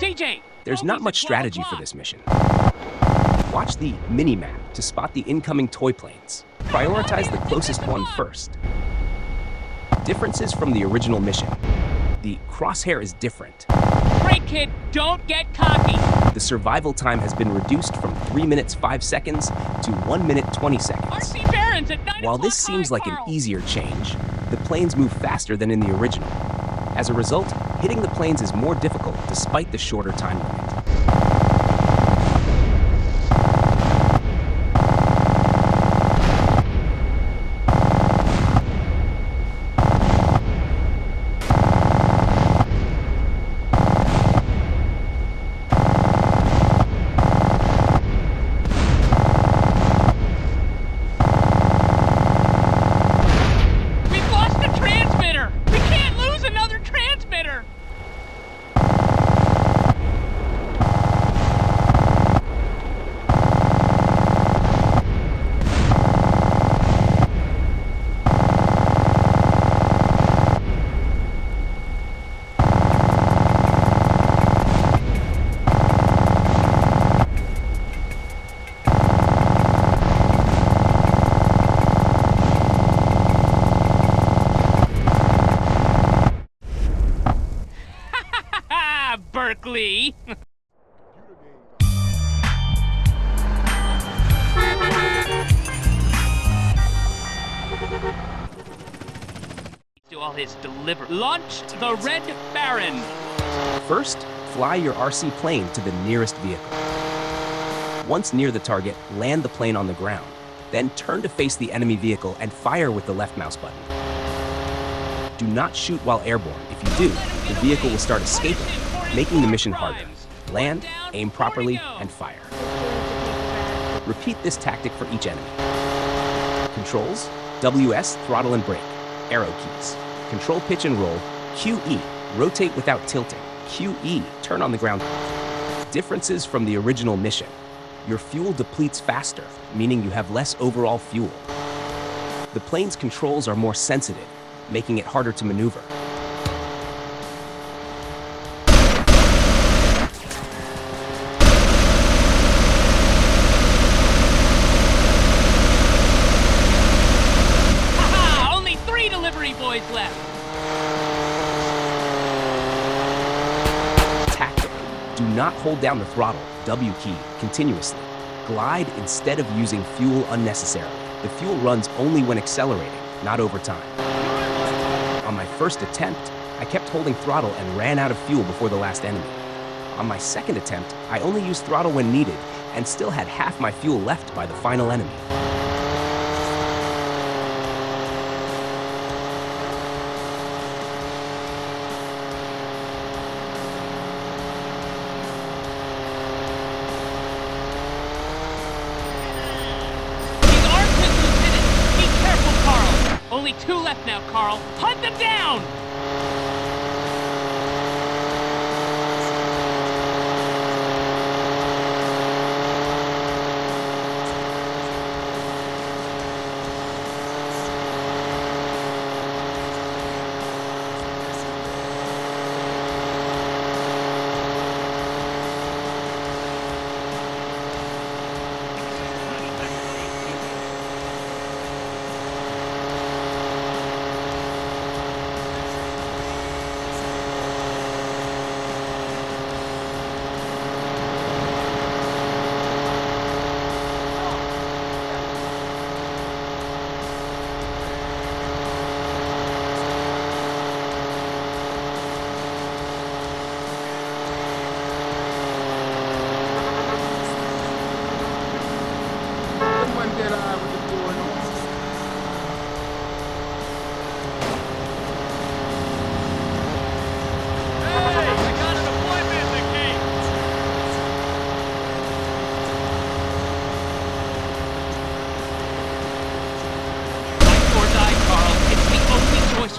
CJ! There's not much strategy for this mission. Watch the mini-map to spot the incoming toy planes. Prioritize the closest one first. Differences from the original mission. The crosshair is different. Great kid, don't get cocky! The survival time has been reduced from 3 minutes 5 seconds to 1 minute 20 seconds. RC Barons at 9 While this o'clock seems high, like an Carl. easier change, the planes move faster than in the original. As a result, hitting the planes is more difficult despite the shorter time limit. We've lost the transmitter! We can't lose another transmitter! Ha! Berkeley! Do all his deliver. Launch the Red Baron! First, fly your RC plane to the nearest vehicle. Once near the target, land the plane on the ground. Then turn to face the enemy vehicle and fire with the left mouse button. Do not shoot while airborne. If you do, the vehicle will start escaping, making the mission harder. Land, aim properly, and fire. Repeat this tactic for each enemy. Controls: WS, throttle and brake. Arrow keys. Control pitch and roll. QE, rotate without tilting. QE, turn on the ground. Differences from the original mission. Your fuel depletes faster, meaning you have less overall fuel. The plane's controls are more sensitive, making it harder to maneuver. Haha! Only 3 delivery boys left! Tactic: do not hold down the throttle, W key, continuously. Glide instead of using fuel unnecessarily. The fuel runs only when accelerating, not over time. On my first attempt, I kept holding throttle and ran out of fuel before the last enemy. On my second attempt, I only used throttle when needed and still had half my fuel left by the final enemy. He's armed with Lieutenant! Be careful, Carl! Only 2 left now, Carl! Hunt them down!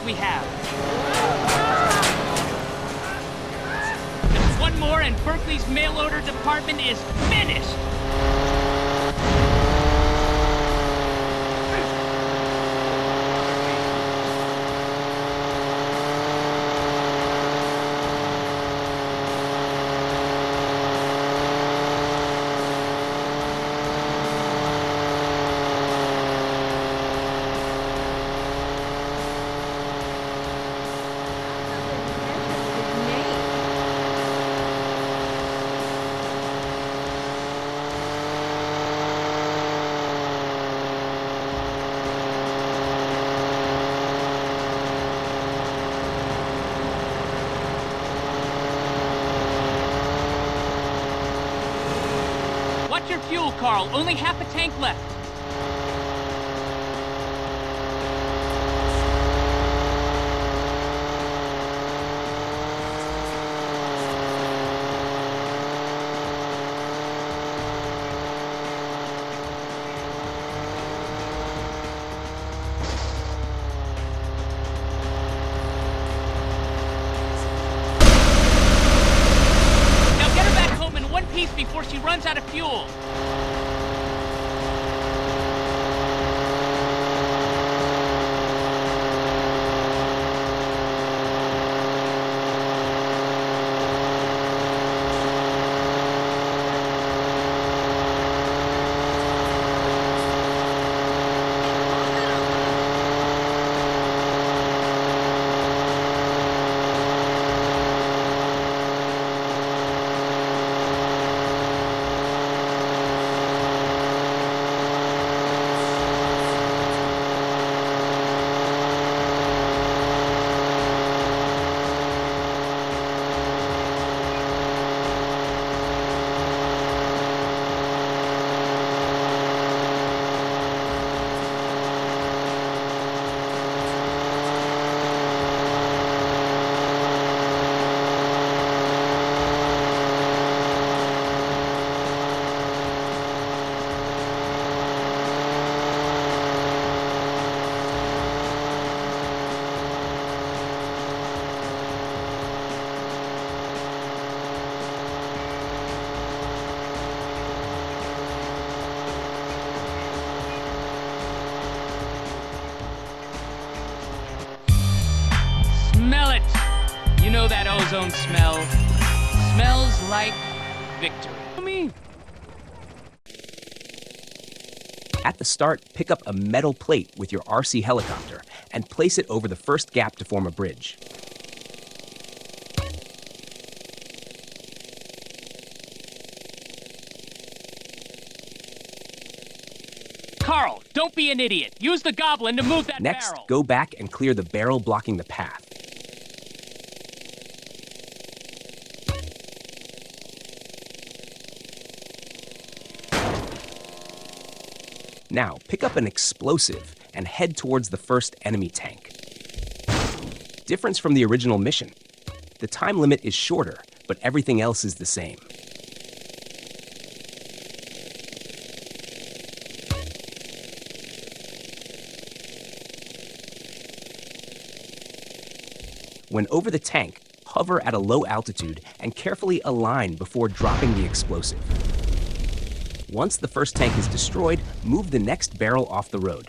We have. Just one more and Berkeley's mail order department is finished! fuel, Carl. Only half a tank left. Before she runs out of fuel. Smell it! You know that ozone smell. Smells like victory. At the start, pick up a metal plate with your RC helicopter and place it over the first gap to form a bridge. Carl, don't be an idiot. Use the goblin to move that Next, barrel. go back and clear the barrel blocking the path. Now, pick up an explosive and head towards the first enemy tank. Difference from the original mission. The time limit is shorter, but everything else is the same. When over the tank, hover at a low altitude and carefully align before dropping the explosive. Once the first tank is destroyed, move the next barrel off the road.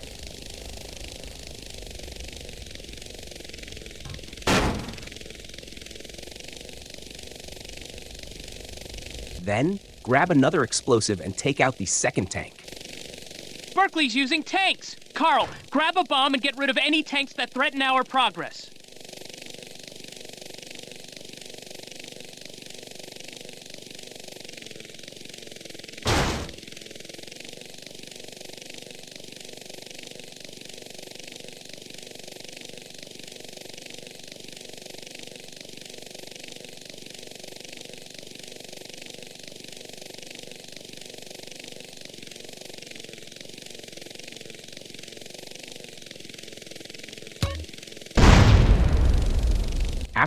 Then, grab another explosive and take out the second tank. Berkeley's using tanks! Carl, grab a bomb and get rid of any tanks that threaten our progress.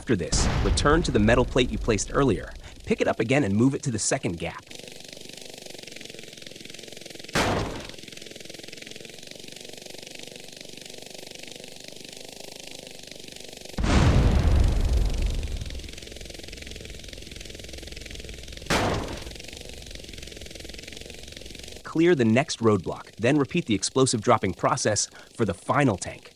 After this, return to the metal plate you placed earlier. Pick it up again and move it to the second gap. Clear the next roadblock, then repeat the explosive dropping process for the final tank.